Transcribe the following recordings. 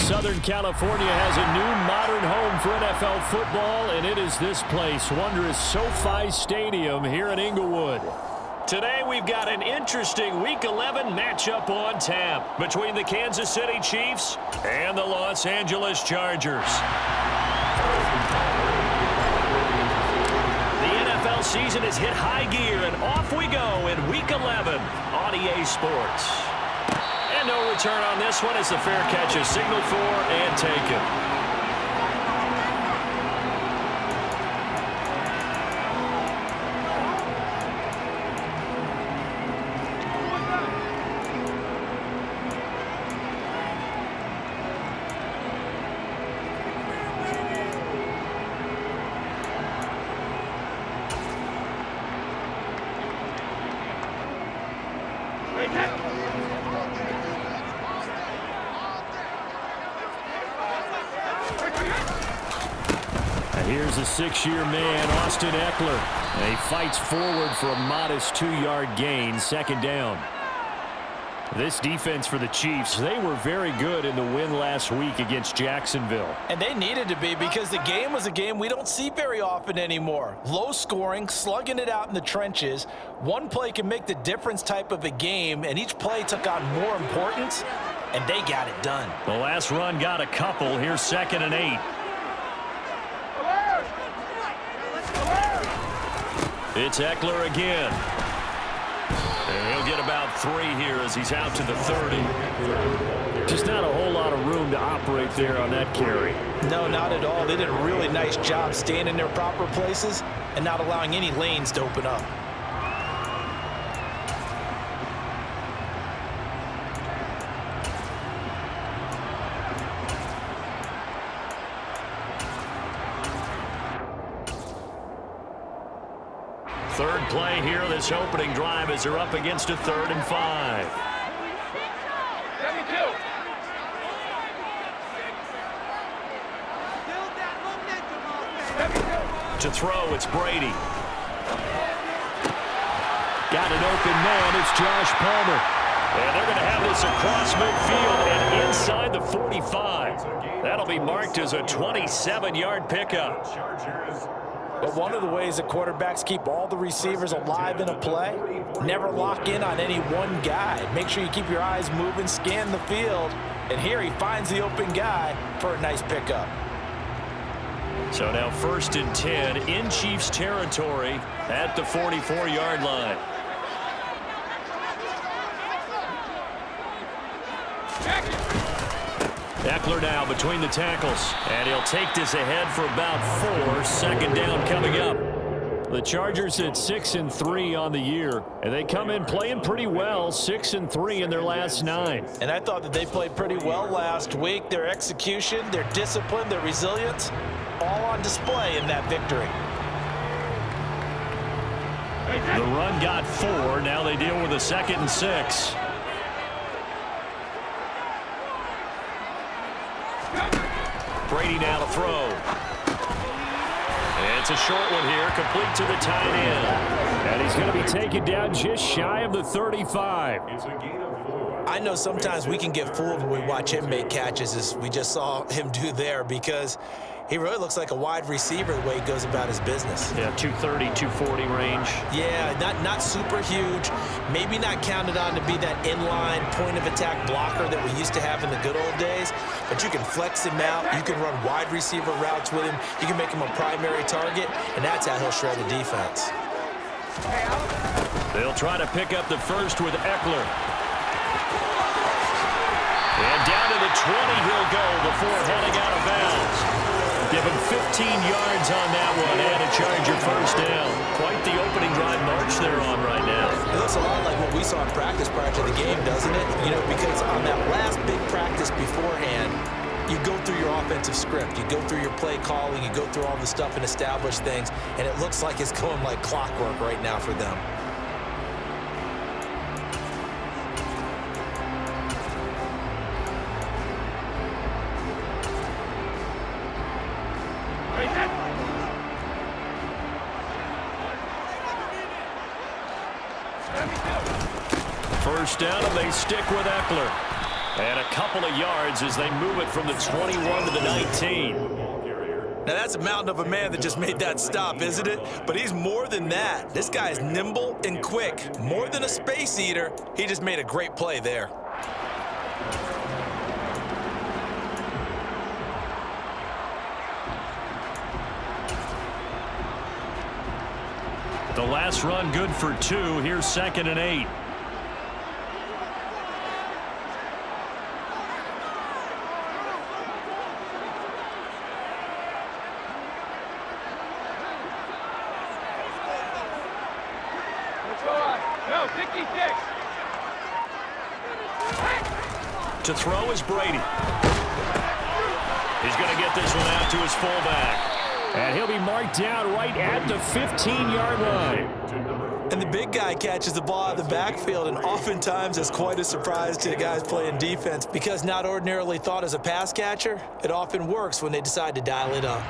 Southern California has a new modern home for NFL football, and it is this place, wondrous SoFi Stadium here in Inglewood. Today we've got an interesting Week 11 matchup on tap between the Kansas City Chiefs and the Los Angeles Chargers. The NFL season has hit high gear, and off we go in Week 11 on EA Sports. And no return on this one as the fair catch is signaled for and taken. Here's a 6-year man, Austin Eckler. And he fights forward for a modest 2-yard gain, second down. This defense for the Chiefs, they were very good in the win last week against Jacksonville. And they needed to be, because the game was a game we don't see very often anymore. Low scoring, slugging it out in the trenches. One play can make the difference type of a game, and each play took on more importance, and they got it done. The last run got a couple. Here's 2nd and 8. It's Eckler again. And he'll get about 3 here as he's out to the 30. Just not a whole lot of room to operate there on that carry. No, not at all. They did a really nice job staying in their proper places and not allowing any lanes to open up. Third play here, this opening drive, as they're up against a 3rd and 5. To throw, it's Brady. Got an open man, it's Josh Palmer. And they're going to have this across midfield and inside the 45. That'll be marked as a 27-yard pickup. But one of the ways that quarterbacks keep all the receivers alive in a play, never lock in on any one guy. Make sure you keep your eyes moving, scan the field, and here he finds the open guy for a nice pickup. So now 1st and 10 in Chiefs territory at the 44-yard line. Eckler now between the tackles, and he'll take this ahead for about 4. Second down coming up. The Chargers at 6-3 on the year, and they come in playing pretty well, 6-3 in their last 9. And I thought that they played pretty well last week. Their execution, their discipline, their resilience, all on display in that victory. The run got 4. Now they deal with a 2nd and 6. Brady now to throw. And it's a short one here, complete to the tight end. And he's going to be taken down just shy of the 35. I know sometimes we can get fooled when we watch him make catches, as we just saw him do there, because he really looks like a wide receiver the way he goes about his business. Yeah, 230, 240 range. Yeah, not super huge. Maybe not counted on to be that inline point-of-attack blocker that we used to have in the good old days. But you can flex him out. You can run wide receiver routes with him. You can make him a primary target, and that's how he'll shred the defense. They'll try to pick up the first with Eckler. And down to the 20 he'll go before heading out of bounds. Give him 15 yards on that one and a Charger first down. Quite the opening drive march they're on right now. It looks a lot like what we saw in practice prior to the game, doesn't it? You know, because on that last big practice beforehand, you go through your offensive script. You go through your play calling. You go through all the stuff and establish things. And it looks like it's going like clockwork right now for them. First down, and they stick with Eckler. And a couple of yards as they move it from the 21 to the 19. Now, that's a mountain of a man that just made that stop, isn't it? But he's more than that. This guy is nimble and quick. More than a space eater, he just made a great play there. The last run good for 2. Here's 2nd and 8. To throw is Brady. He's going to get this one out to his fullback. And he'll be marked down right at the 15-yard line. And the big guy catches the ball out of the backfield, and oftentimes it's quite a surprise to the guys playing defense because not ordinarily thought as a pass catcher, it often works when they decide to dial it up.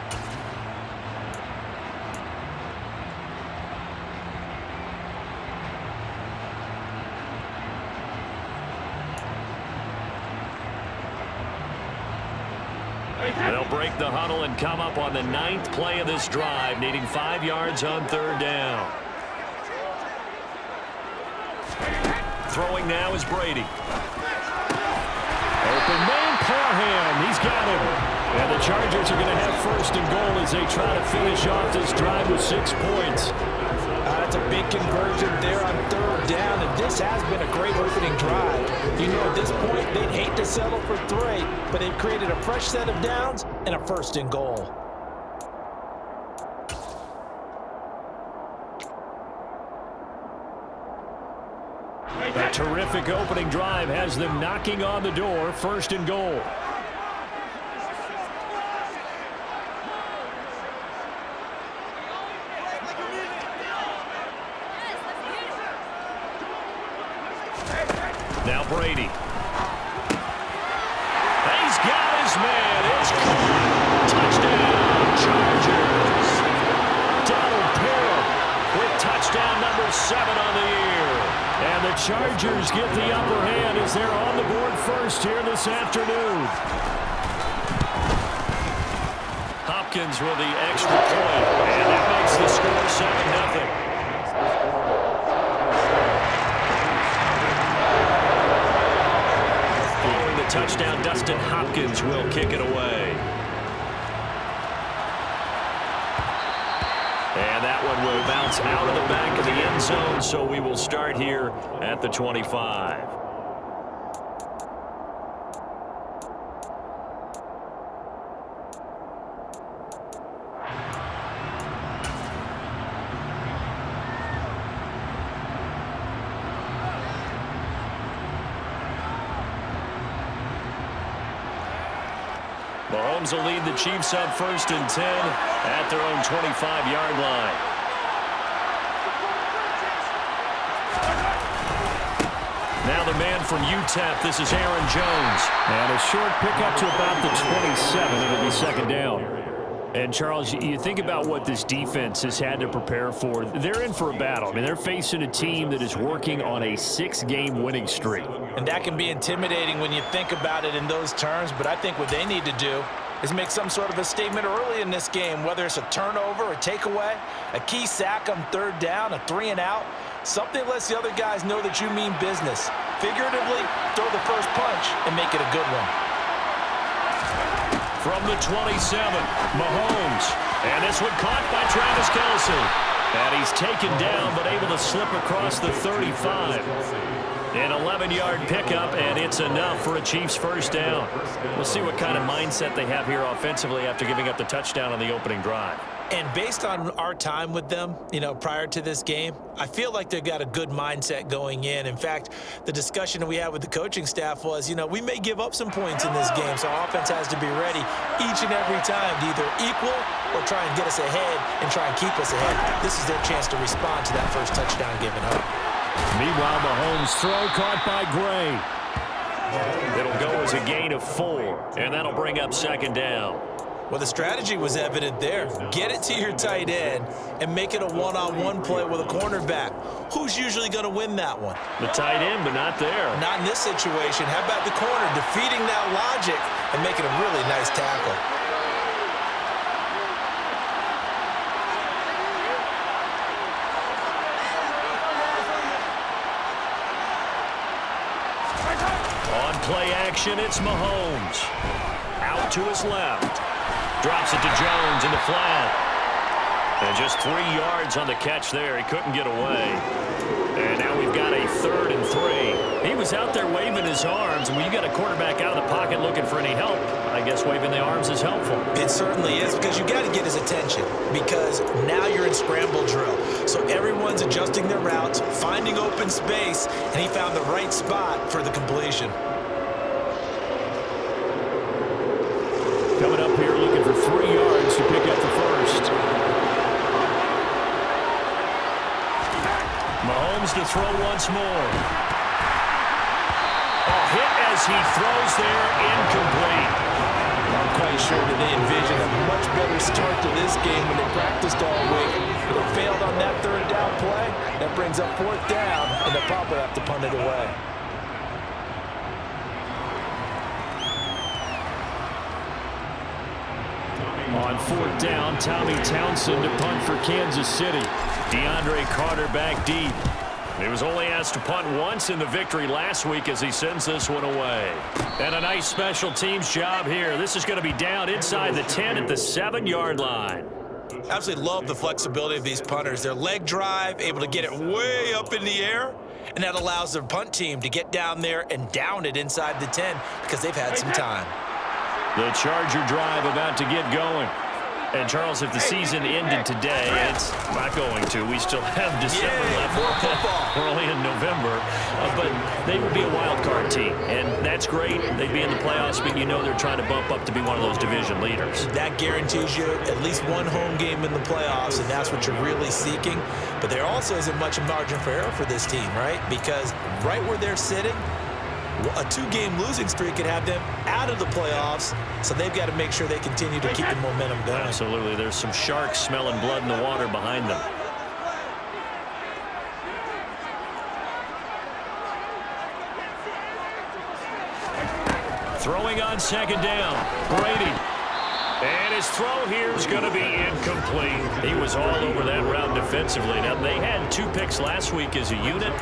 They'll break the huddle and come up on the 9th play of this drive, needing 5 yards on 3rd down. Throwing now is Brady. Open man, Parham. He's got him. And the Chargers are going to have 1st and goal as they try to finish off this drive with 6 points. That's a big conversion there on 3rd down, and this has been a great opening drive. You know, at this point, they'd hate to settle for 3, but they've created a fresh set of downs and a 1st and goal. A terrific opening drive has them knocking on the door, 1st and goal. Now Brady. He's got his man. It's caught. Touchdown, Chargers. Donald Parham with touchdown number 7 on the year. And the Chargers get the upper hand as they're on the board first here this afternoon. Hopkins with the extra point. And that makes the score 7-0. Touchdown, Dustin Hopkins will kick it away. And that one will bounce out of the back of the end zone, so we will start here at the 25. Mahomes will lead the Chiefs up 1st and 10 at their own 25-yard line. Now the man from UTEP, this is Aaron Jones. And a short pickup to about the 27. It'll be 2nd down. And, Charles, you think about what this defense has had to prepare for. They're in for a battle. I mean, they're facing a team that is working on a 6-game winning streak. And that can be intimidating when you think about it in those terms, but I think what they need to do is make some sort of a statement early in this game, whether it's a turnover, a takeaway, a key sack on 3rd down, a 3 and out, something lets the other guys know that you mean business. Figuratively, throw the first punch and make it a good one. From the 27, Mahomes. And this one caught by Travis Kelce. And he's taken down, but able to slip across the 35. An 11-yard pickup, and it's enough for a Chiefs 1st down. We'll see what kind of mindset they have here offensively after giving up the touchdown on the opening drive. And based on our time with them, you know, prior to this game, I feel like they've got a good mindset going in. In fact, the discussion that we had with the coaching staff was, you know, we may give up some points in this game, so our offense has to be ready each and every time to either equal or try and get us ahead and try and keep us ahead. This is their chance to respond to that first touchdown given up. Meanwhile, Mahomes' throw caught by Gray. It'll go as a gain of 4, and that'll bring up 2nd down. Well, the strategy was evident there. Get it to your tight end and make it a one-on-one play with a cornerback. Who's usually going to win that one? The tight end, but not there. Not in this situation. How about the corner defeating that logic and making a really nice tackle? On play action, it's Mahomes. Out to his left. Drops it to Jones in the flat. And just 3 yards on the catch there. He couldn't get away. And now we've got a 3rd and 3. He was out there waving his arms. And when you got a quarterback out of the pocket looking for any help, I guess waving the arms is helpful. It certainly is, because you got to get his attention, because now you're in scramble drill. So everyone's adjusting their routes, finding open space, and he found the right spot for the completion. Coming up here looking for 3 yards to pick up the first. Mahomes to throw once more. A hit as he throws there, incomplete. I'm quite sure that they envisioned a much better start to this game when they practiced all week. But they failed on that 3rd down play. That brings up 4th down, and they'll probably have to punt it away. On 4th down, Tommy Townsend to punt for Kansas City. DeAndre Carter back deep. He was only asked to punt once in the victory last week as he sends this one away. And a nice special teams job here. This is going to be down inside the 10 at the 7-yard line. Absolutely love the flexibility of these punters. Their leg drive, able to get it way up in the air, and that allows their punt team to get down there and down it inside the 10 because they've had some time. The Charger drive about to get going. And, Charles, if the season ended today, it's not going to. We still have December left. More football. We're only in November. But they would be a wild card team. And that's great. They'd be in the playoffs, but you know they're trying to bump up to be one of those division leaders. That guarantees you at least one home game in the playoffs, and that's what you're really seeking. But there also isn't much margin for error for this team, right? Because right where they're sitting, a 2-game losing streak could have them out of the playoffs, so they've got to make sure they continue to keep the momentum going. Absolutely. There's some sharks smelling blood in the water behind them. Throwing on 2nd down. Brady. And his throw here is going to be incomplete. He was all over that route defensively. Now, they had 2 picks last week as a unit.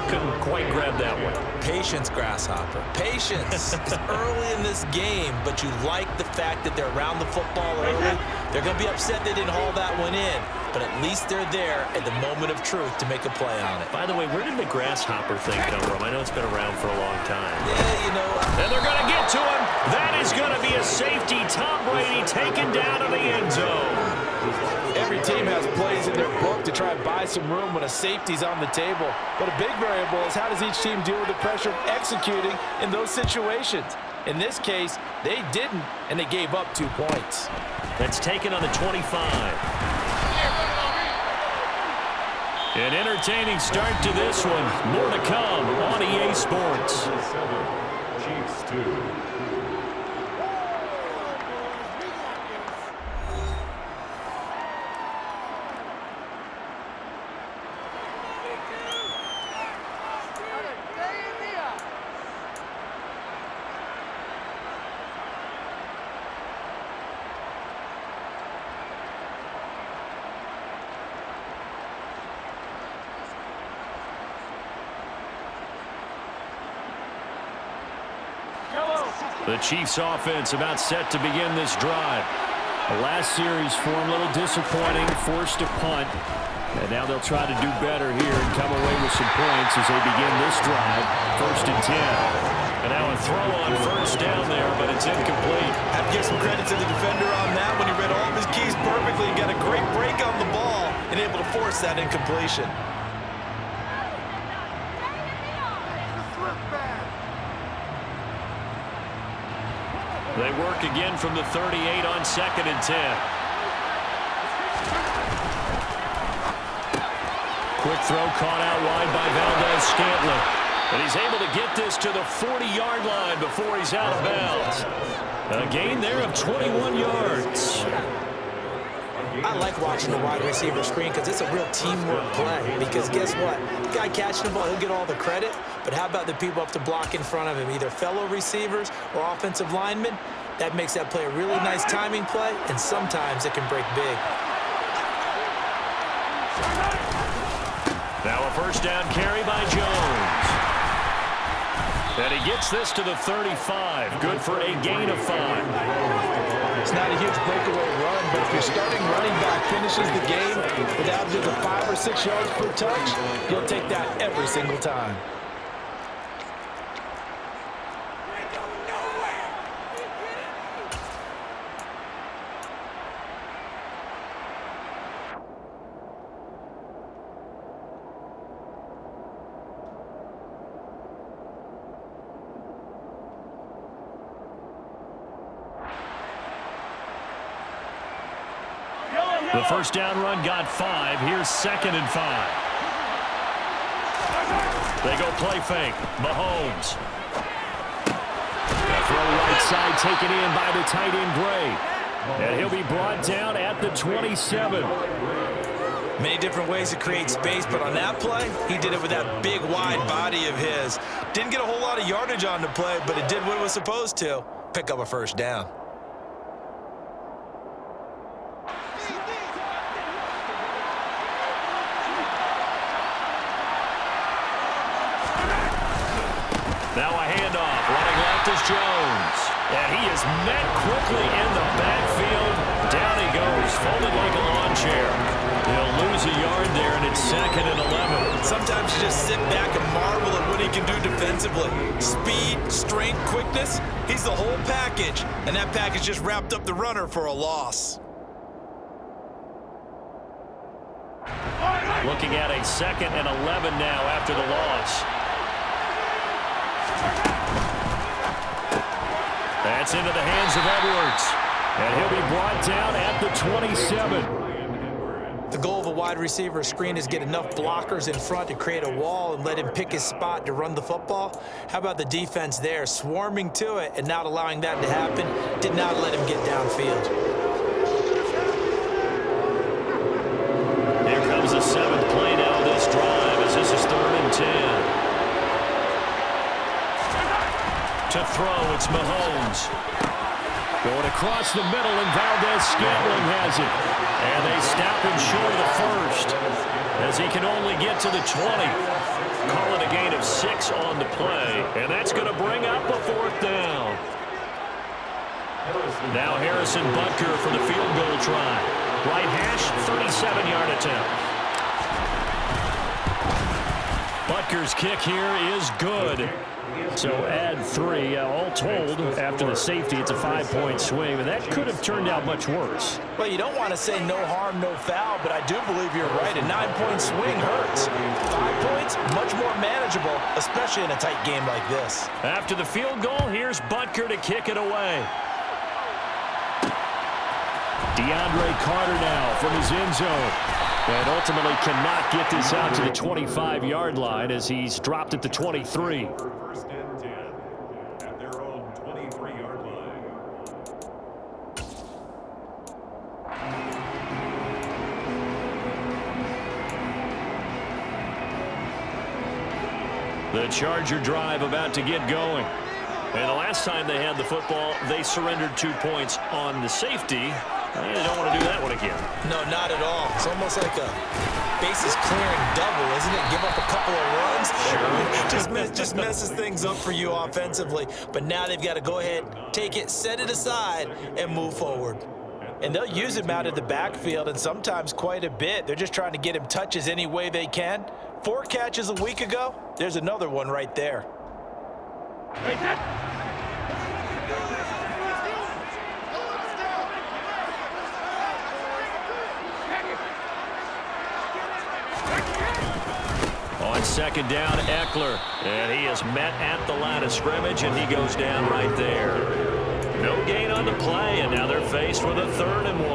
Couldn't quite grab that one. Patience, Grasshopper. Patience. It's early in this game, but you like the fact that they're around the football early. They're going to be upset they didn't haul that one in, but at least they're there at the moment of truth to make a play on it. By the way, where did the Grasshopper thing come from? I know it's been around for a long time. Yeah, you know. And they're going to get to him. That is going to be a safety. Tom Brady taken down to the end zone. Every team has plays in their book to try and buy some room when a safety's on the table. But a big variable is how does each team deal with the pressure of executing in those situations. In this case, they didn't, and they gave up 2 points. That's taken on the 25. An entertaining start to this one. More to come on EA Sports. Chiefs 2. The Chiefs offense about set to begin this drive. The last series for them a little disappointing, forced a punt. And now they'll try to do better here and come away with some points as they begin this drive. 1st and 10. And now a throw on 1st down there, but it's incomplete. I have to give some credit to the defender on that when he read all of his keys perfectly and got a great break on the ball and able to force that incompletion. They work again from the 38 on 2nd and 10. Quick throw caught out wide by Valdez-Scantling. And he's able to get this to the 40-yard line before he's out of bounds. A gain there of 21 yards. I like watching the wide receiver screen because it's a real teamwork play. Because guess what? The guy catching the ball, he'll get all the credit. But how about the people up to block in front of him, either fellow receivers or offensive linemen? That makes that play a really nice timing play, and sometimes it can break big. Now a first down carry by Jones. And he gets this to the 35. Good for a gain of 5. It's not a huge breakaway run, but if your starting running back finishes the game with averages of 5 or 6 yards per touch, you'll take that every single time. The first down run got 5. Here's 2nd and 5. They go play fake. Mahomes. The throw right side taken in by the tight end Gray. And he'll be brought down at the 27. Many different ways to create space, but on that play, he did it with that big, wide body of his. Didn't get a whole lot of yardage on the play, but it did what it was supposed to. Pick up a first down. Now a handoff. Running left is Jones. And he is met quickly in the backfield. Down he goes, folded like a lawn chair. He'll lose a yard there, and it's 2nd and 11. Sometimes you just sit back and marvel at what he can do defensively. Speed, strength, quickness. He's the whole package. And that package just wrapped up the runner for a loss. Looking at a 2nd and 11 now after the loss. That's into the hands of Edwards. And he'll be brought down at the 27. The goal of a wide receiver screen is get enough blockers in front to create a wall and let him pick his spot to run the football. How about the defense there, swarming to it and not allowing that to happen? Did not let him get downfield. Here comes the 7th play now of this drive as this is 3rd and 10. To throw, it's Mahomes. Going across the middle, and Valdez-Scantling has it. And they stop him short of the first, as he can only get to the 20. Call it a gain of 6 on the play, and that's going to bring up a 4th down. Now Harrison Butker for the field goal try. Right hash, 37-yard attempt. Butker's kick here is good. So add 3. All told, after the safety, it's a 5-point swing, and that could have turned out much worse. Well, you don't want to say no harm, no foul, but I do believe you're right. A 9-point swing hurts. 5 points, much more manageable, especially in a tight game like this. After the field goal, here's Butker to kick it away. DeAndre Carter now from his end zone. And ultimately cannot get this out to the 25-yard line as he's dropped at the 23. First and 10 at their own 23-yard line. The Charger drive about to get going. And the last time they had the football, they surrendered 2 points on the safety. They don't want to do that one again. No, not at all. It's almost like a bases clearing double, isn't it? Give up a couple of runs. Sure. just messes things up for you offensively. But now they've got to go ahead, take it, set it aside, and move forward. And they'll use him out of the backfield, and sometimes quite a bit. They're just trying to get him touches any way they can. 4 catches a week ago. There's another one right there. On 2nd down, Eckler. And he is met at the line of scrimmage, and he goes down right there. No gain on the play, and now they're faced with a 3rd and 1.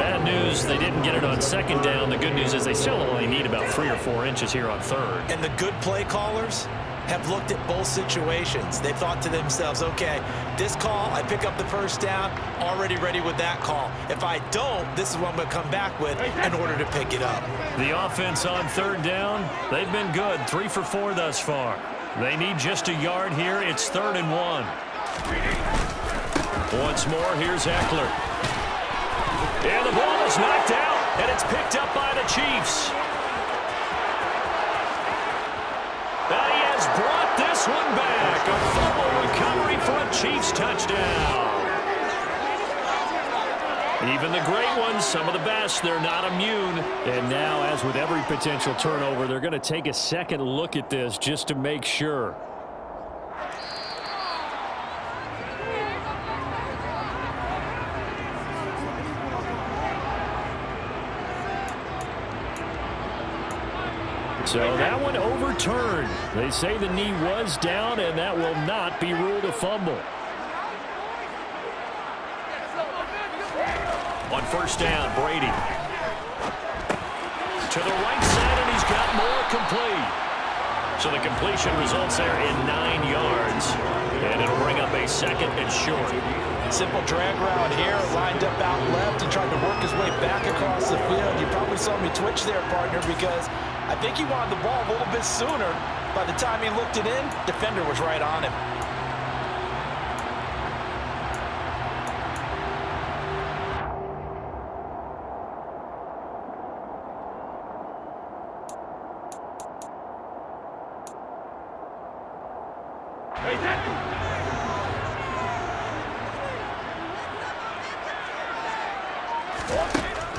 Bad news, they didn't get it on second down. The good news is they still only need about 3 or 4 inches here on third. And the good play callers have looked at both situations. They've thought to themselves, okay, this call, I pick up the first down, already ready with that call. If I don't, this is what I'm going to come back with in order to pick it up. The offense on third down, they've been good. 3 for 4 thus far. They need just a yard here. It's 3rd and 1. Once more, here's Eckler. And the ball is knocked out, and it's picked up by the Chiefs. And he has brought this one back. A fumble recovery for a Chiefs touchdown. Even the great ones, some of the best, they're not immune. And now, as with every potential turnover, they're going to take a second look at this just to make sure. So that one overturned. They say the knee was down, and that will not be ruled a fumble. On first down, Brady. To the right side, and he's got more complete. So the completion results there in 9 yards. And it'll bring up a 2nd and short. Simple drag route here, lined up out left and tried to work his way back across the field. You probably saw me twitch there, partner, because I think he wanted the ball a little bit sooner. By the time he looked it in, defender was right on him.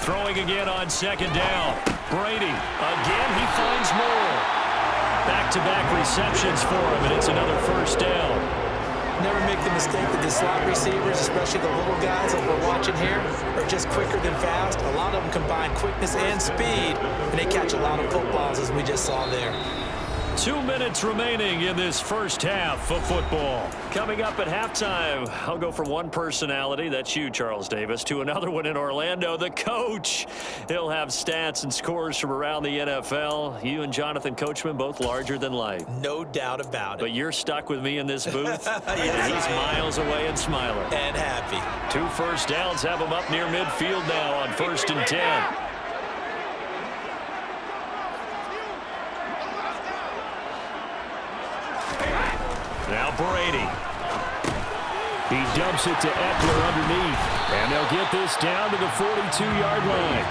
Throwing again on 2nd down. Brady, again, he finds more. Back-to-back receptions for him, and it's another first down. Never make the mistake that the slot receivers, especially the little guys that we're watching here, are just quicker than fast. A lot of them combine quickness and speed, and they catch a lot of footballs, as we just saw there. 2 minutes remaining in this first half of football. Coming up at halftime, I'll go from one personality, that's you, Charles Davis, to another one in Orlando, the coach. He'll have stats and scores from around the NFL. You and Jonathan Coachman, both larger than life. No doubt about it. But you're stuck with me in this booth. Yes, He's miles away and smiling. And happy. 2 first downs have him up near midfield now on 1st and 10. Now Brady. He dumps it to Eckler underneath. And they'll get this down to the 42-yard line.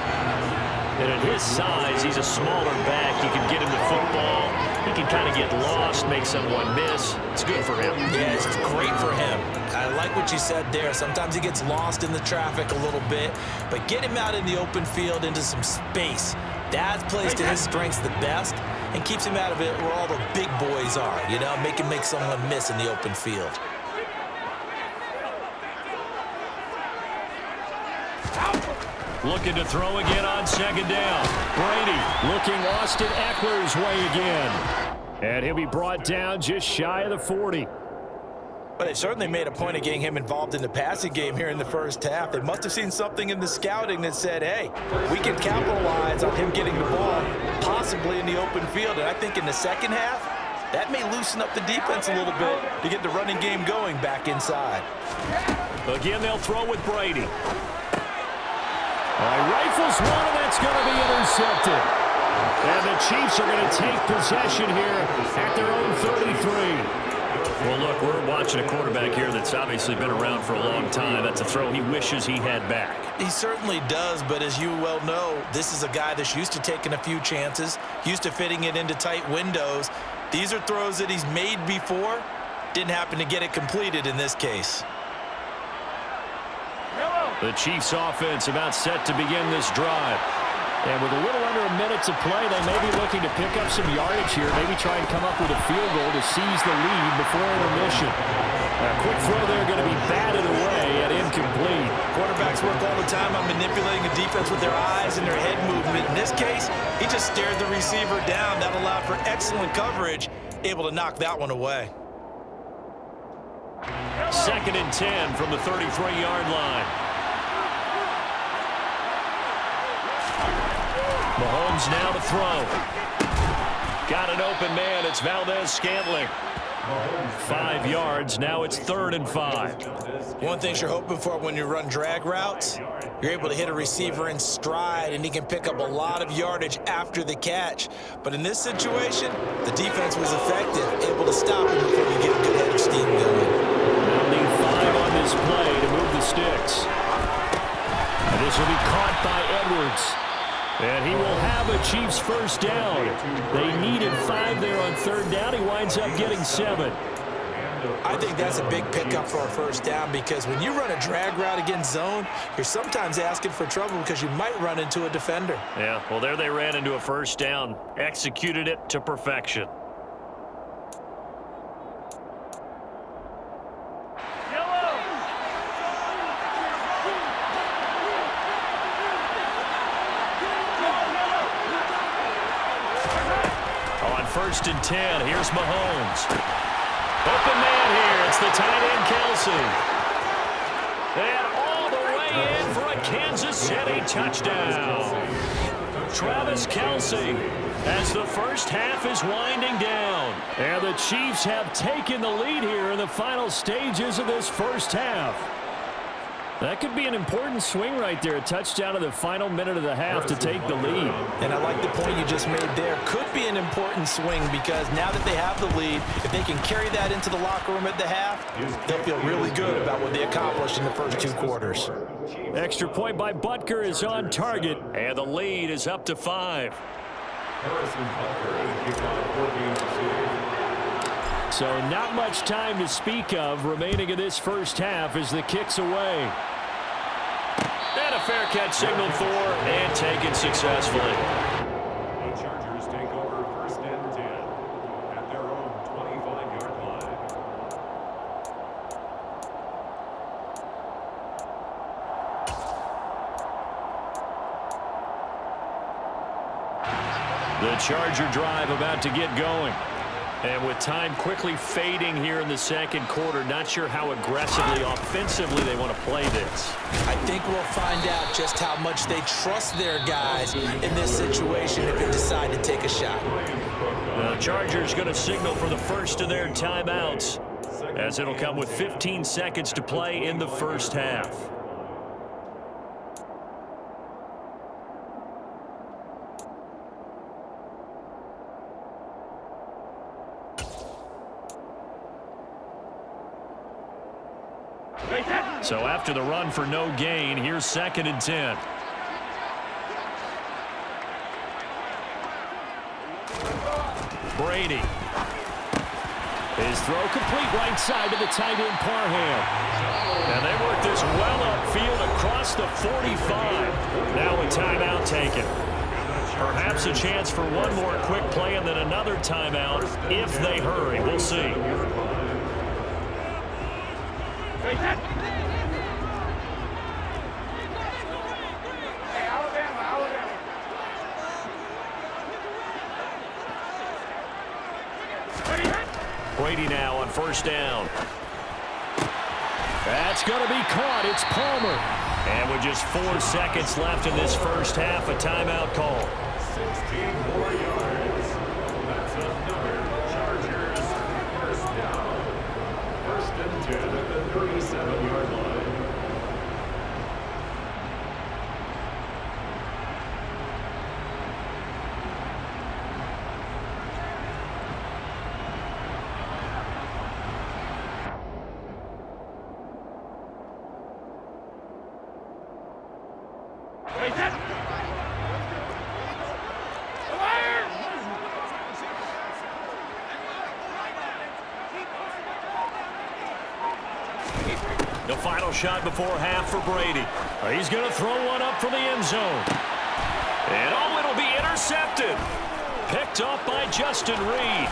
And at his size, he's a smaller back. You can get him the football. He can kind of get lost, make someone miss. It's good for him. Yeah, it's great for him. I like what you said there. Sometimes he gets lost in the traffic a little bit. But get him out in the open field into some space. That plays to his strengths the best and keeps him out of it where all the big boys are, you know, make him make someone miss in the open field. Looking to throw again on 2nd down. Brady looking Austin Eckler's way again. And he'll be brought down just shy of the 40. But they certainly made a point of getting him involved in the passing game here in the first half. They must have seen something in the scouting that said, hey, we can capitalize on him getting the ball, possibly in the open field. And I think in the second half, that may loosen up the defense a little bit to get the running game going back inside. Again, they'll throw with Brady. Rifles one, and that's going to be intercepted. And the Chiefs are going to take possession here at their own 33. Well, look, we're watching a quarterback here that's obviously been around for a long time. That's a throw he wishes he had back. He certainly does, but as you well know, this is a guy that's used to taking a few chances, used to fitting it into tight windows. These are throws that he's made before. Didn't happen to get it completed in this case. The Chiefs offense about set to begin this drive. And with a little under a minute to play, they may be looking to pick up some yardage here, maybe try and come up with a field goal to seize the lead before intermission. A quick throw there going to be batted away and incomplete. Quarterbacks work all the time on manipulating the defense with their eyes and their head movement. In this case, he just stared the receiver down. That allowed for excellent coverage, able to knock that one away. 2nd and 10 from the 33-yard line. Mahomes now to throw. Got an open man. It's Valdez-Scantling. 5 yards. Now it's 3rd and 5. One thing you're hoping for when you run drag routes, you're able to hit a receiver in stride, and he can pick up a lot of yardage after the catch. But in this situation, the defense was effective, able to stop him before you get a good head of steam going. They'll need 5 on this play to move the sticks. And this will be caught by Edwards. And he will have a Chiefs first down. They needed 5 there on 3rd down. He winds up getting 7. I think that's a big pickup for a first down, because when you run a drag route against zone, you're sometimes asking for trouble because you might run into a defender. Yeah, well, there they ran into a first down. Executed it to perfection. On 1st and 10, here's Mahomes. Open man here. It's the tight end, Kelsey. And all the way in for a Kansas City touchdown. Travis Kelsey, as the first half is winding down. And the Chiefs have taken the lead here in the final stages of this first half. That could be an important swing right there. A touchdown in the final minute of the half to take the lead. And I like the point you just made there. Could be an important swing, because now that they have the lead, if they can carry that into the locker room at the half, they'll feel really good about what they accomplished in the first 2 quarters. Extra point by Butker is on target, and the lead is up to 5. So not much time to speak of remaining in this first half as the kick's away. And a fair catch signaled for and taken successfully. The Chargers take over 1st and 10 at their own 25-yard line. The Charger drive about to get going. And with time quickly fading here in the 2nd quarter, not sure how aggressively, offensively they want to play this. I think we'll find out just how much they trust their guys in this situation if they decide to take a shot. The Chargers going to signal for the first of their timeouts, as it'll come with 15 seconds to play in the first half. So after the run for no gain, here's 2nd and 10. Brady. His throw complete right side to the tight end, Parham. And they work this well upfield across the 45. Now a timeout taken. Perhaps a chance for one more quick play and then another timeout if they hurry. We'll see. Brady now on 1st down. That's going to be caught. It's Palmer. And with just 4 seconds left in this first half, a timeout call. 16 more yards. That's another Chargers first down. 1st and 10 at the 37-yard line. The final shot before half for Brady. He's going to throw one up from the end zone. And oh, it'll be intercepted. Picked off by Justin Reed.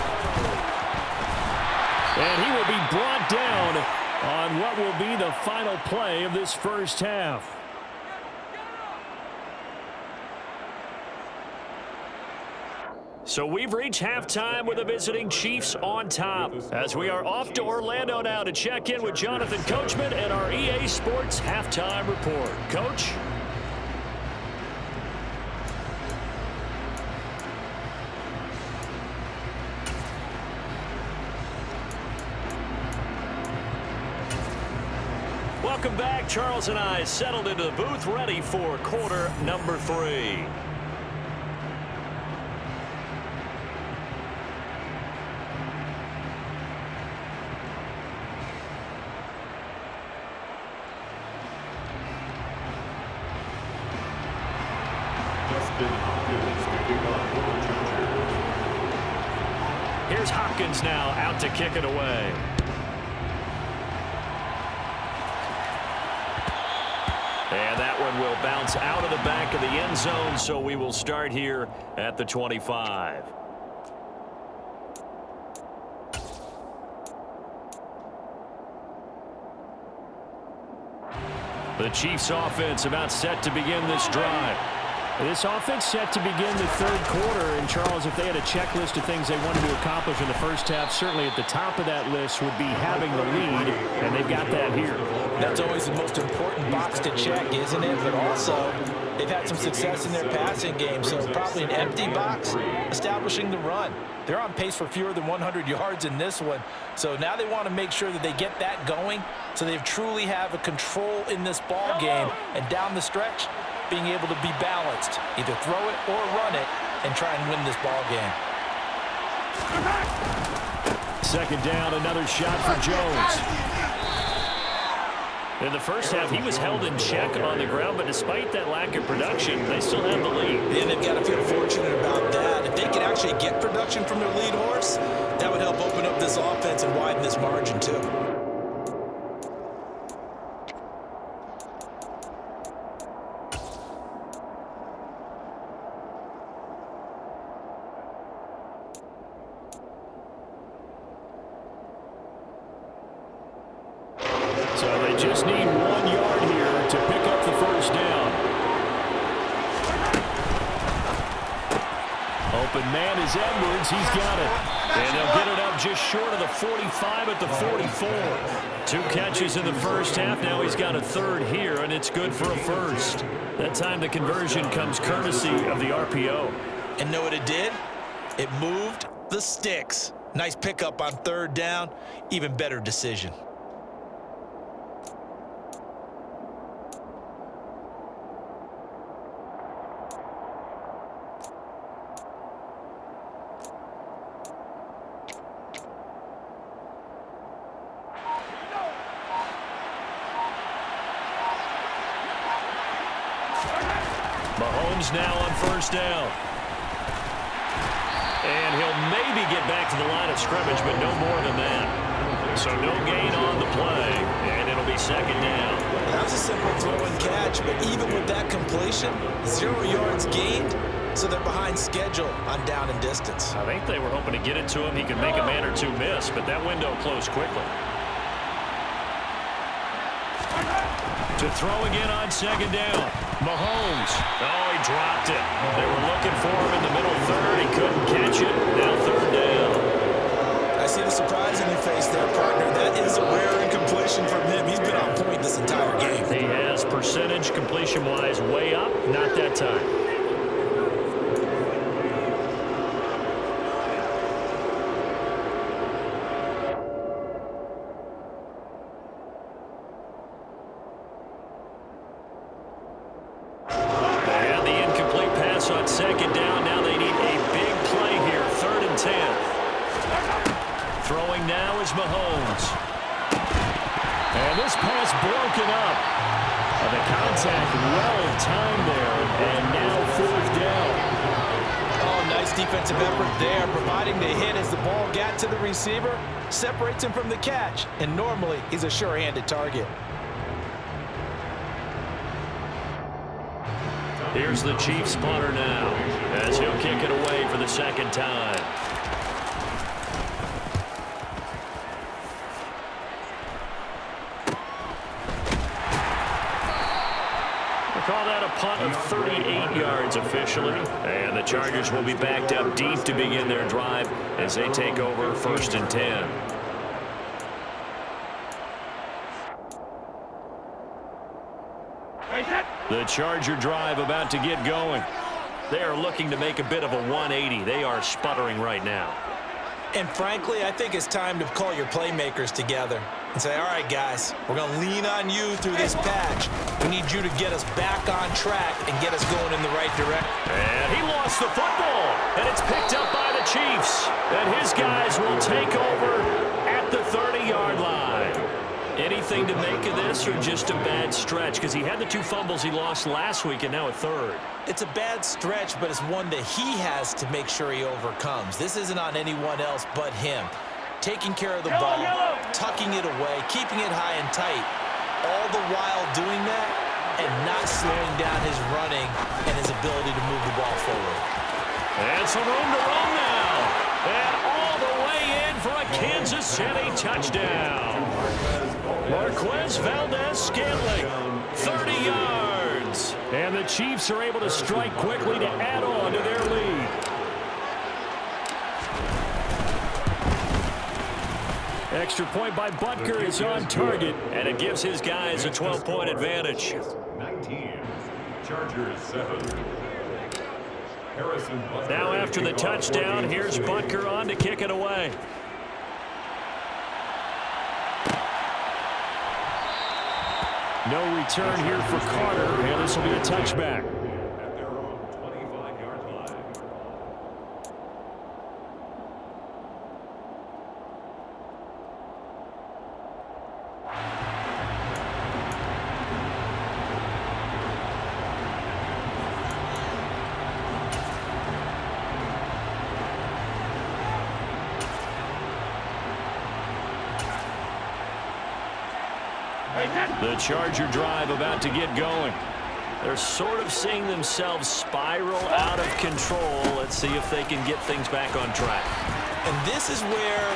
And he will be brought down on what will be the final play of this first half. So we've reached halftime with the visiting Chiefs on top, as we are off to Orlando now to check in with Jonathan Coachman and our EA Sports Halftime Report. Coach? Welcome back. Charles and I settled into the booth ready for quarter number 3. Here's Hopkins now out to kick it away. And that one will bounce out of the back of the end zone, so we will start here at the 25. The Chiefs offense about set to begin this drive. This offense set to begin the third quarter, and Charles, if they had a checklist of things they wanted to accomplish in the first half, certainly at the top of that list would be having the lead, and they've got that here. That's always the most important box to check, isn't it? But also, they've had some success in their passing game, so probably an empty box, establishing the run. They're on pace for fewer than 100 yards in this one, so now they want to make sure that they get that going so they truly have a control in this ball game, and down the stretch, being able to be balanced, either throw it or run it, and try and win this ball game. Second down, another shot for Jones. In the first half, he was held in check on the ground, but despite that lack of production, they still have the lead. And they've got to feel fortunate about that. If they can actually get production from their lead horse, that would help open up this offense and widen this margin too. So they just need 1 yard here to pick up the first down. Open man is Edwards. He's got it. And they'll get it up just short of the 45 at the 44. 2 catches in the first half. Now he's got a third here, and it's good for a first. That time the conversion comes courtesy of the RPO. And know what it did? It moved the sticks. Nice pickup on third down. Even better decision. Mahomes now on first down. And he'll maybe get back to the line of scrimmage, but no more than that. So no gain on the play, and it'll be second down. That was a simple throw and catch, but even with that completion, 0 yards gained, so they're behind schedule on down and distance. I think they were hoping to get it to him. He could make a man or two miss, but that window closed quickly. To throw again on second down. Mahomes. Oh, he dropped it. They were looking for him in the middle third. He couldn't catch it. Now third down. I see the surprise in your face there, partner. That is a rare incompletion from him. He's been on point this entire game. He has percentage completion-wise way up. Not that time. On second down, now they need a big play here. 3rd and 10. Throwing now is Mahomes. And this pass broken up. The contact well timed there, and now 4th down. Oh, nice defensive effort there, providing the hit as the ball got to the receiver, separates him from the catch, and normally he's a sure-handed target. Here's the Chiefs punter now, as he'll kick it away for the second time. We'll call that a punt of 38 yards officially, and the Chargers will be backed up deep to begin their drive as they take over 1st and 10. The Charger drive about to get going. They are looking to make a bit of a 180. They are sputtering right now. And frankly, I think it's time to call your playmakers together and say, all right, guys, we're going to lean on you through this patch. We need you to get us back on track and get us going in the right direction. And he lost the football, and it's picked up by the Chiefs. And his guys will take over at the 30-yard line. Anything to make of this, or just a bad stretch? Because he had the 2 fumbles he lost last week and now a third. It's a bad stretch, but it's one that he has to make sure he overcomes. This isn't on anyone else but him. Taking care of the ball, tucking it away, keeping it high and tight, all the while doing that and not slowing down his running and his ability to move the ball forward. And some room to run now. And all the way in for a Kansas City touchdown. Marquez Valdez-Scantling, 30 yards. And the Chiefs are able to strike quickly to add on to their lead. Extra point by Butker is on target, and it gives his guys a 12-point advantage. 19. Chargers 7. Harrison Butker. Now after the touchdown, here's Butker on to kick it away. No return here for Carter, and this will be a touchback. At their own 25-yard line. The Charger drive about to get going. They're sort of seeing themselves spiral out of control. Let's see if they can get things back on track. And this is where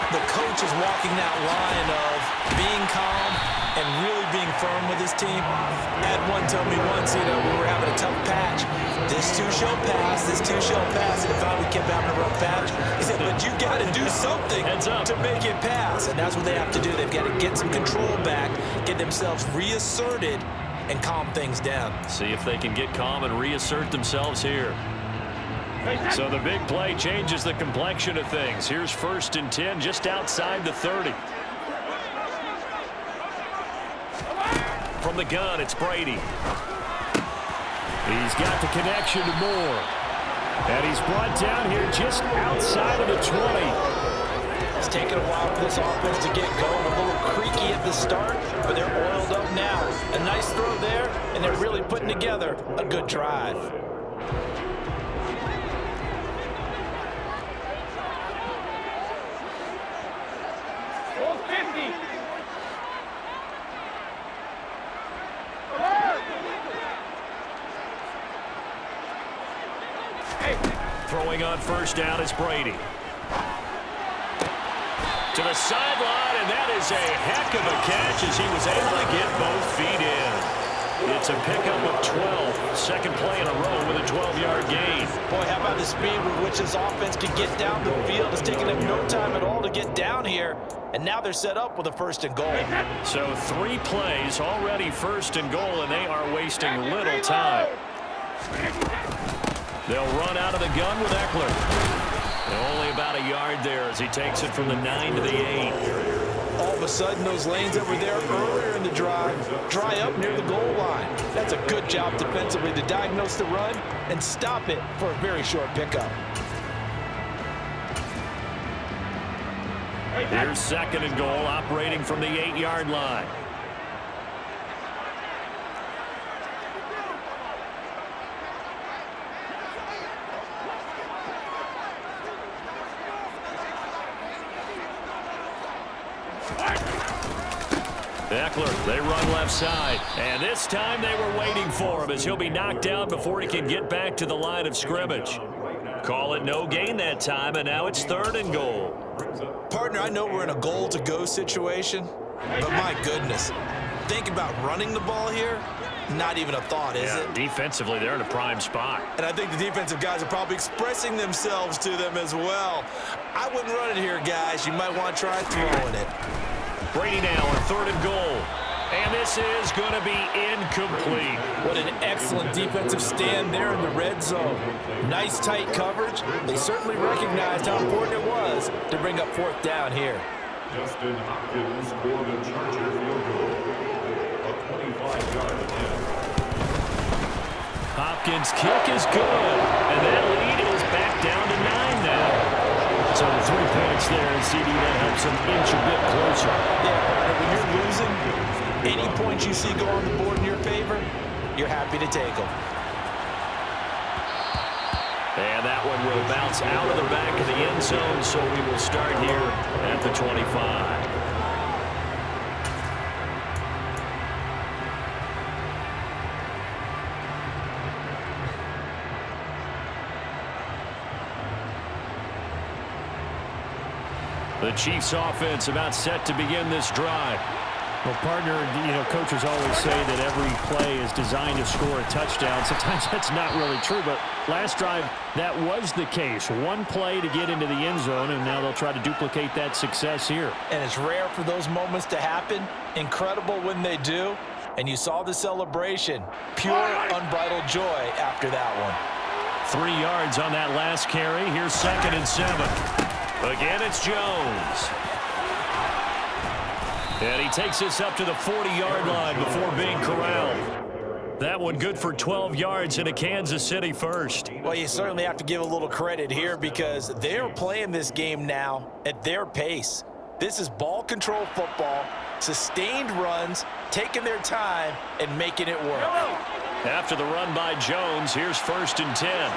the coach is walking that line of being calm and really being firm with his team. I had one tell me once, we were having a tough patch. This too shall pass, this too shall pass. And finally we kept having a rough patch. He said, but you got to do something to make it pass. And that's what they have to do. They've got to get some control back, get themselves reasserted, and calm things down. See if they can get calm and reassert themselves here. So the big play changes the complexion of things. Here's 1st and 10 just outside the 30. From the gun, it's Brady. He's got the connection to Moore. And he's brought down here just outside of the 20. It's taken a while for this offense to get going. A little creaky at the start, but they're oiled up now. A nice throw there, and they're really putting together a good drive. Throwing on 1st down is Brady. To the sideline, and that is a heck of a catch as he was able to get both feet in. It's a pickup of 12. Second play in a row with a 12-yard gain. Boy, how about the speed with which this offense can get down the field? It's taken them no time at all to get down here. And now they're set up with a 1st and goal. So 3 plays already 1st and goal, and they are wasting little time. They'll run out of the gun with Eckler. And only about a yard there as he takes it from the 9 to the 8. All of a sudden, those lanes that were there earlier in the drive dry up near the goal line. That's a good job defensively to diagnose the run and stop it for a very short pickup. Here's 2nd and goal, operating from the 8-yard line. Eckler, they run left side. And this time they were waiting for him as he'll be knocked down before he can get back to the line of scrimmage. Call it no gain that time, and now it's 3rd and goal. Partner, I know we're in a goal-to-go situation, but my goodness, think about running the ball here. Not even a thought, is it? Defensively, they're in a prime spot. And I think the defensive guys are probably expressing themselves to them as well. I wouldn't run it here, guys. You might want to try throwing it. Brady now on 3rd and goal. And this is going to be incomplete. What an excellent defensive stand there in the red zone. Nice tight coverage. They certainly recognized how important it was to bring up fourth down here. Justin Hopkins for the Charger field goal. A 25-yard attempt. Hopkins' kick is good. And that lead is back down to 9 now. So 3 points there, and CD, that helps them inch a bit closer. Yeah, when you're losing, any points you see go on the board in your favor, you're happy to take them. And that one will bounce out of the back of the end zone, so we will start here at the 25. The Chiefs offense about set to begin this drive. Well, partner, coaches always say that every play is designed to score a touchdown. Sometimes that's not really true, but last drive, that was the case. One play to get into the end zone, and now they'll try to duplicate that success here. And it's rare for those moments to happen. Incredible when they do. And you saw the celebration. Pure, unbridled joy after that one. 3 yards on that last carry. Here's 2nd and 7. Again, it's Jones. And he takes this up to the 40-yard line before being corralled. That one good for 12 yards in a Kansas City first. Well, you certainly have to give a little credit here because they're playing this game now at their pace. This is ball control football, sustained runs, taking their time, and making it work. After the run by Jones, here's 1st and 10.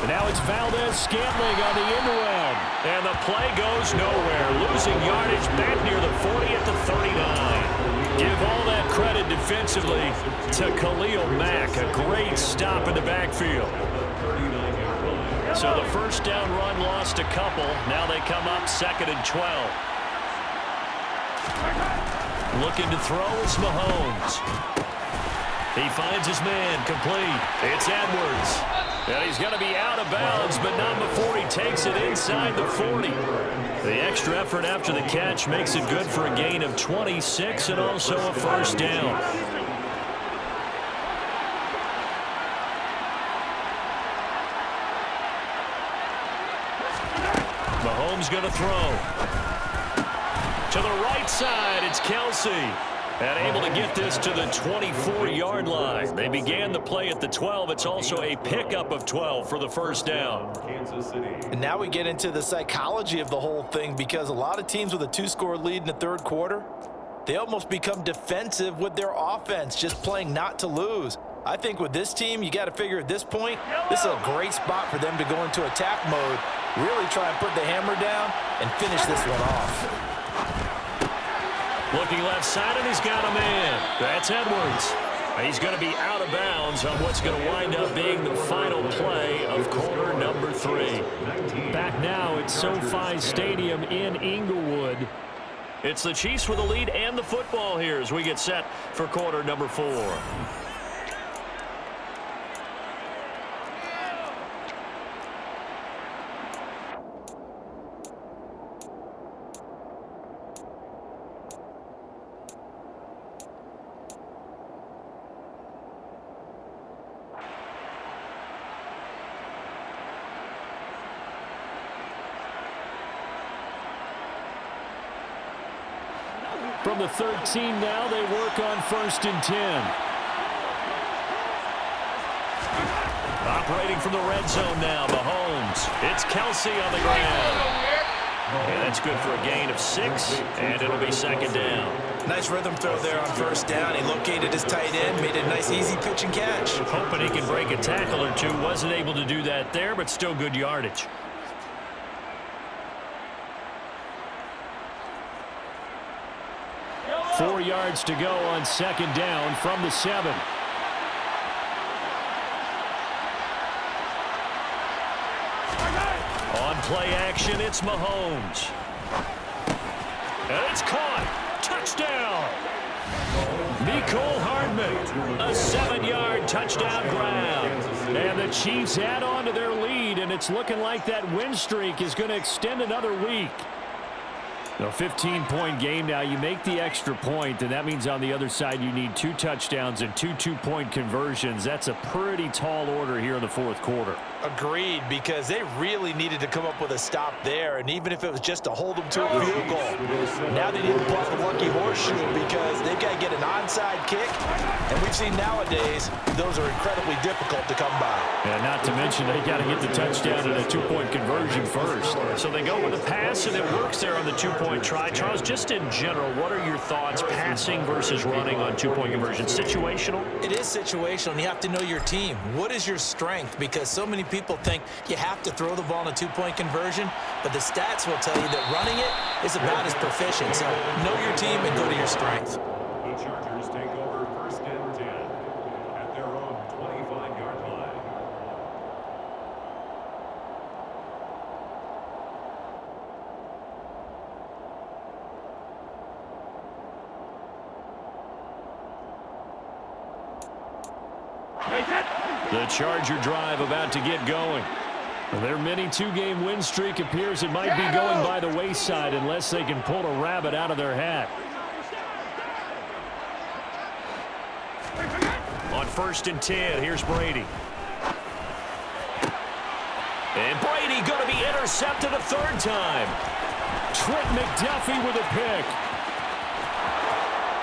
And now it's Valdez-Scantling on the end around. And the play goes nowhere. Losing yardage back near the 40 at the 39. Give all that credit defensively to Khalil Mack. A great stop in the backfield. So the first down run lost a couple. Now they come up 2nd and 12. Looking to throw is Mahomes. He finds his man complete. It's Edwards. And he's going to be out of bounds, but not before he takes it inside the 40. The extra effort after the catch makes it good for a gain of 26 and also a first down. Mahomes going to throw. To the right side, it's Kelsey. And able to get this to the 24-yard line. They began the play at the 12. It's also a pickup of 12 for the first down. And now we get into the psychology of the whole thing because a lot of teams with a 2-score lead in the third quarter, they almost become defensive with their offense, just playing not to lose. I think with this team, you got to figure at this point, this is a great spot for them to go into attack mode, really try and put the hammer down and finish this one off. Looking left side, and he's got a man. That's Edwards. He's going to be out of bounds on what's going to wind up being the final play of quarter number 3. Back now at SoFi Stadium in Inglewood. It's the Chiefs with the lead and the football here as we get set for quarter number 4. From the 13 now, they work on 1st and 10. Operating from the red zone now, Mahomes. It's Kelsey on the ground. And that's good for a gain of 6, and it'll be 2nd down. Nice rhythm throw there on 1st down. He located his tight end, made a nice easy pitch and catch. Hoping he can break a tackle or two. Wasn't able to do that there, but still good yardage. Four yards to go on 2nd down from the 7. On play action, it's Mahomes. And it's caught. Touchdown. Mecole Hardman. A 7-yard touchdown grab. And the Chiefs add on to their lead, and it's looking like that win streak is going to extend another week. A 15-point game now. You make the extra point, and that means on the other side you need 2 touchdowns and 2 two-point conversions. That's a pretty tall order here in the fourth quarter. Agreed, because they really needed to come up with a stop there, and even if it was just to hold them to a field goal. Now they need to pull out the lucky horseshoe because they've got to get an onside kick, and we've seen nowadays those are incredibly difficult to come by. And not to mention they got to get the touchdown and a 2-point conversion first. So they go with a pass, and it works there on the 2-point try. Charles, just in general, what are your thoughts passing versus running on 2-point conversion? Situational? It is situational, and you have to know your team. What is your strength? Because so many people think you have to throw the ball in a 2-point conversion, but the stats will tell you that running it is about as proficient. So know your team and go to your strength. The Chargers take over 1st and 10 at their own 25-yard line. The Charger drive about to get going. Their mini 2-game win streak appears it might be going by the wayside unless they can pull a rabbit out of their hat. On 1st and 10, here's Brady. And Brady going to be intercepted a 3rd time. Trent McDuffie with a pick.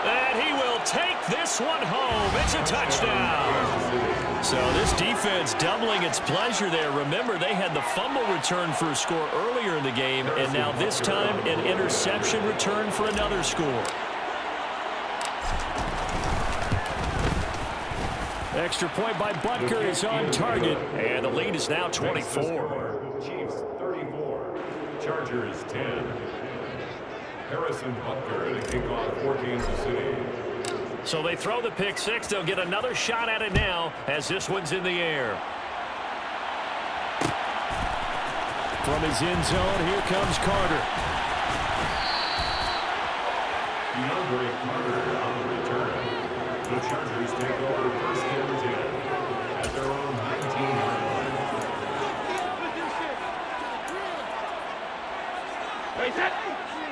And he will take this one home. It's a touchdown. So this defense doubling its pleasure there. Remember, they had the fumble return for a score earlier in the game, and now this time an interception return for another score. Extra point by Butker is on target, and the lead is now 24. Chiefs 34, Chargers 10. Harrison Butker to kick off for Kansas City. So they throw the pick 6. They'll get another shot at it now as this one's in the air. From his end zone, here comes Carter. DeAndre Carter on the return. The Chargers take over 1st and 10 at their own 19-yard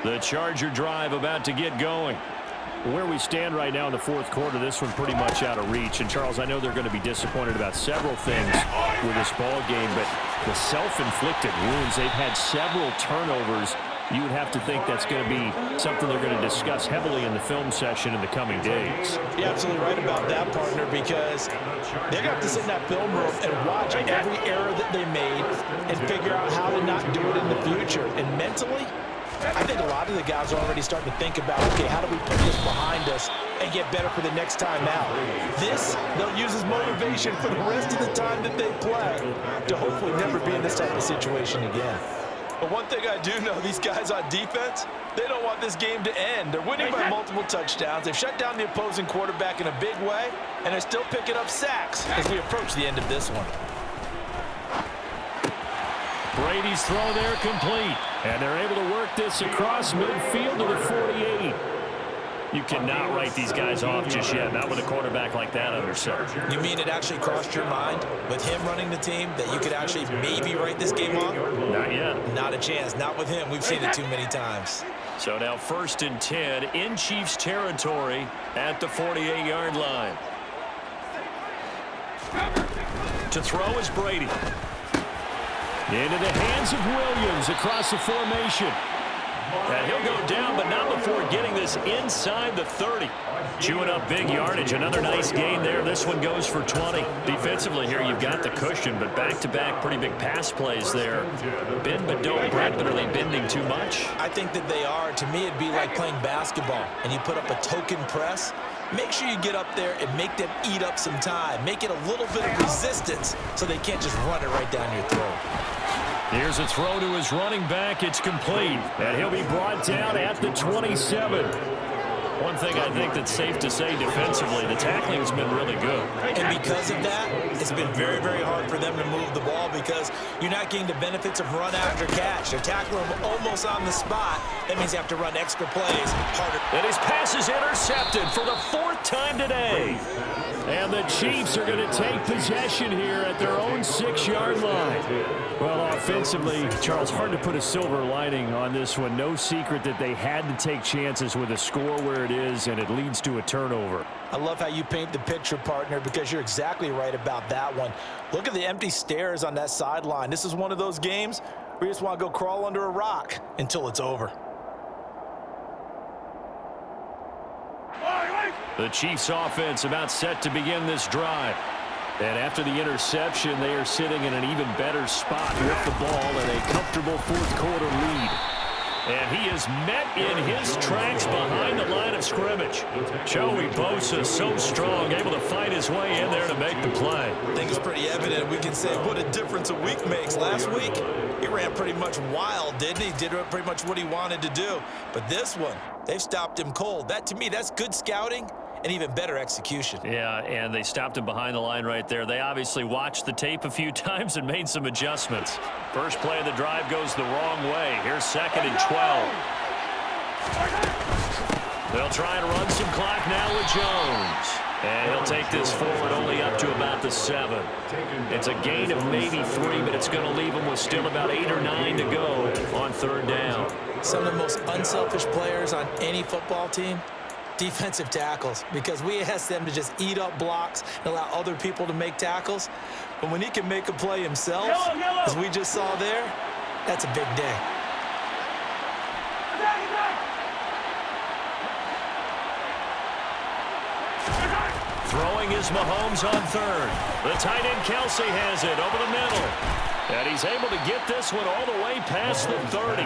line. The Charger drive about to get going. Where we stand right now in the fourth quarter, this one pretty much out of reach. And, Charles, I know they're going to be disappointed about several things with this ball game, but the self-inflicted wounds, they've had several turnovers. You would have to think that's going to be something they're going to discuss heavily in the film session in the coming days. You're absolutely right about that, partner, because they're going to have to sit in that film room and watch every error that they made and figure out how to not do it in the future. And mentally, I think a lot of the guys are already starting to think about, okay, how do we put this behind us and get better for the next time out? This, they'll use as motivation for the rest of the time that they play to hopefully never be in this type of situation again. But one thing I do know, these guys on defense, they don't want this game to end. They're winning by multiple touchdowns. They've shut down the opposing quarterback in a big way, and they're still picking up sacks as we approach the end of this one. Brady's throw there complete. And they're able to work this across midfield to the 48. You cannot write these guys off just yet, not with a quarterback like that under center. You mean it actually crossed your mind with him running the team that you could actually maybe write this game off? Not yet. Not a chance. Not with him. We've seen it too many times. So now 1st and 10 in Chiefs territory at the 48-yard line. To throw is Brady. Into the hands of Williams across the formation. And he'll go down, but not before getting this inside the 30. Chewing up big yardage. Another nice gain there. This one goes for 20. Defensively here, you've got the cushion, but back-to-back pretty big pass plays there. Bend but don't break, but are they bending too much? I think that they are. To me, it'd be like playing basketball, and you put up a token press. Make sure you get up there and make them eat up some time. Make it a little bit of resistance so they can't just run it right down your throat. Here's a throw to his running back. It's complete. And he'll be brought down at the 27. One thing I think that's safe to say defensively, the tackling has been really good. And because of that, it's been very, very hard for them to move the ball because you're not getting the benefits of run after catch. They're tackling them almost on the spot. That means you have to run extra plays harder. And his pass is intercepted for the 4th time today. And the Chiefs are going to take possession here at their own 6-yard line. Well, offensively, Charles, hard to put a silver lining on this one. No secret that they had to take chances with a score where it is, and it leads to a turnover. I love how you paint the picture, partner, because you're exactly right about that one. Look at the empty stares on that sideline. This is one of those games where you just want to go crawl under a rock until it's over. The Chiefs offense about set to begin this drive. And after the interception, they are sitting in an even better spot with the ball and a comfortable 4th quarter lead. And he is met in his tracks behind the line of scrimmage. Joey Bosa, so strong, able to fight his way in there to make the play. I think it's pretty evident. We can say what a difference a week makes. Last week, he ran pretty much wild, didn't he? Did pretty much what he wanted to do. But this one, they've stopped him cold. That, to me, that's good scouting and even better execution. Yeah, and they stopped him behind the line right there. They obviously watched the tape a few times and made some adjustments. First play of the drive goes the wrong way. Here's 2nd and 12. They'll try and run some clock now with Jones. And he'll take this forward only up to about the 7. It's a gain of maybe 3, but it's going to leave him with still about 8 or 9 to go on 3rd down. Some of the most unselfish players on any football team, defensive tackles, because we ask them to just eat up blocks and allow other people to make tackles. But when he can make a play himself, as we just saw there, that's a big day. Throwing is Mahomes on 3rd. The tight end Kelsey has it over the middle. And he's able to get this one all the way past the 30.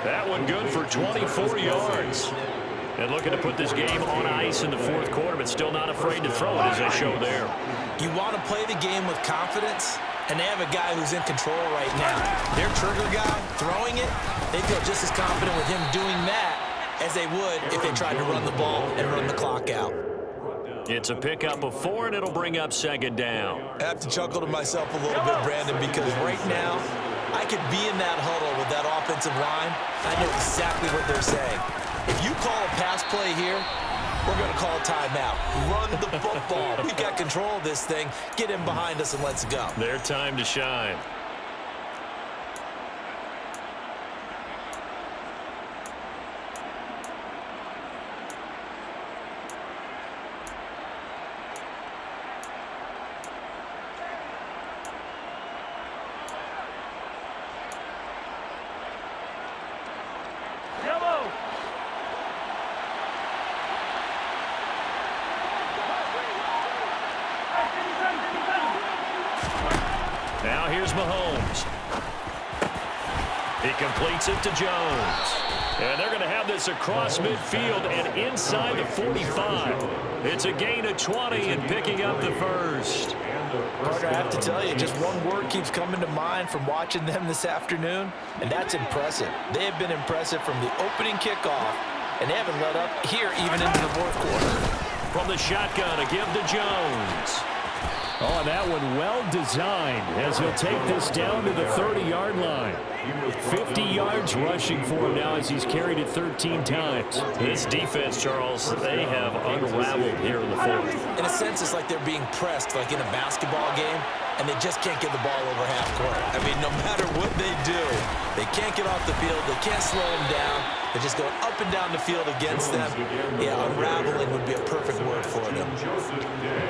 That one good for 24 yards. And looking to put this game on ice in the 4th quarter, but still not afraid to throw it as they show there. You want to play the game with confidence, and they have a guy who's in control right now. Their trigger guy throwing it, they feel just as confident with him doing that as they would if they tried to run the ball and run the clock out. It's a pickup of 4, and it'll bring up 2nd down. I have to chuckle to myself a little bit, Brandon, because right now I could be in that huddle with that offensive line. I know exactly what they're saying. If you call a pass play here, we're going to call a timeout. Run the football. We've got control of this thing. Get in behind us and let's go. Their time to shine. Now here's Mahomes. He completes it to Jones. And they're going to have this across midfield and inside the 45. It's a gain of 20 and picking up the 1st. Carter, I have to tell you, just one word keeps coming to mind from watching them this afternoon, and that's impressive. They have been impressive from the opening kickoff, and they haven't let up here even into the 4th quarter. From the shotgun, a give to Jones. Oh, and that one well designed as he'll take this down to the 30-yard line. 50 yards rushing for him now as he's carried it 13 times. This defense, Charles, they have unraveled here in the 4th. In a sense, it's like they're being pressed like in a basketball game, and they just can't get the ball over half court. I mean, no matter what they do, they can't get off the field. They can't slow them down. They're just going up and down the field against them. Yeah, unraveling would be a perfect word for them.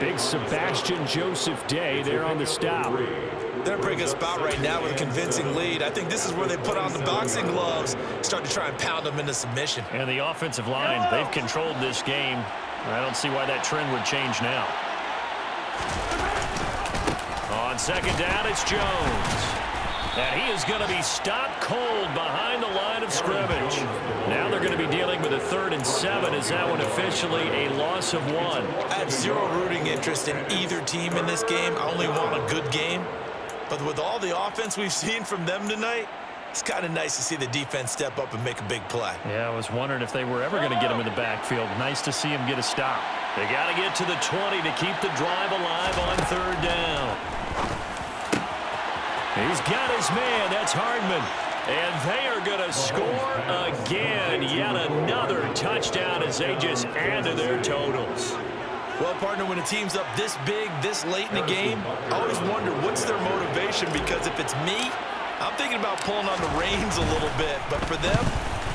Big Sebastian Joseph Day there on the stop. They're in a pretty good spot right now with a convincing lead. I think this is where they put on the boxing gloves, start to try and pound them into submission. And the offensive line, they've controlled this game. I don't see why that trend would change now. On 2nd down, it's Jones. And he is going to be stopped cold behind the line of scrimmage. Now they're going to be dealing with a 3rd and 7. Is that one officially a loss of 1? I have zero rooting interest in either team in this game. I only want a good game. But with all the offense we've seen from them tonight, It's kind of nice to see the defense step up and make a big play. Yeah, I was wondering if they were ever going to get him in the backfield. Nice to see him get a stop. They got to get to the 20 to keep the drive alive on third down. He's got his man. That's Hardman. And they are going to score again. Yet another touchdown as they just add to their totals. Well, partner, when a team's up this big, this late in the game, I always wonder what's their motivation, because if it's me, I'm thinking about pulling on the reins a little bit. But for them,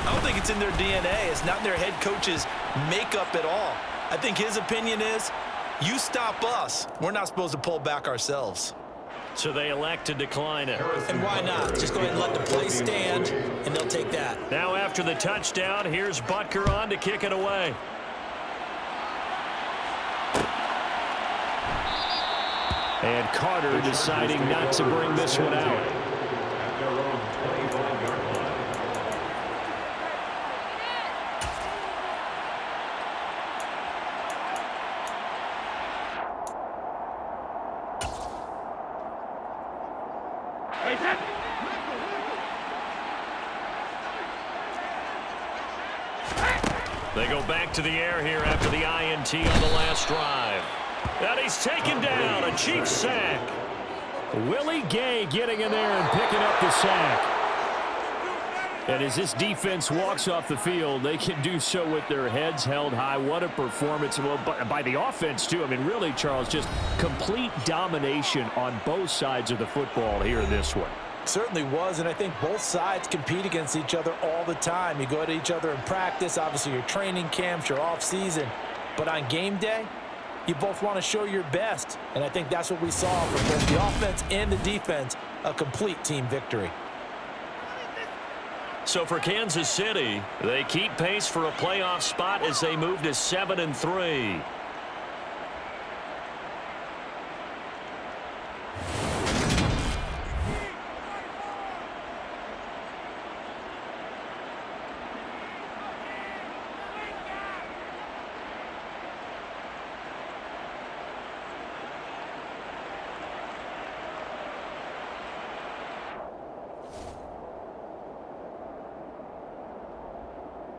I don't think it's in their DNA. It's not in their head coach's makeup at all. I think his opinion is, you stop us, we're not supposed to pull back ourselves. So they elect to decline it. And why not? Just go ahead and let the play stand, and they'll take that. Now after the touchdown, here's Butker on to kick it away. And Carter deciding not to bring this one out. At their own 25-yard line. They go back to the air here after the INT on the last drive. And he's taken down, a Chiefs sack. Willie Gay getting in there and picking up the sack. And as this defense walks off the field, they can do so with their heads held high. What a performance. Well, by the offense, too. I mean, really, Charles, just complete domination on both sides of the football here in this one. Certainly was, and I think both sides compete against each other all the time. You go at each other in practice, obviously your training camps, your off-season. But on game day, you both want to show your best. And I think that's what we saw from both the offense and the defense, a complete team victory. So for Kansas City, they keep pace for a playoff spot as they move to 7-3.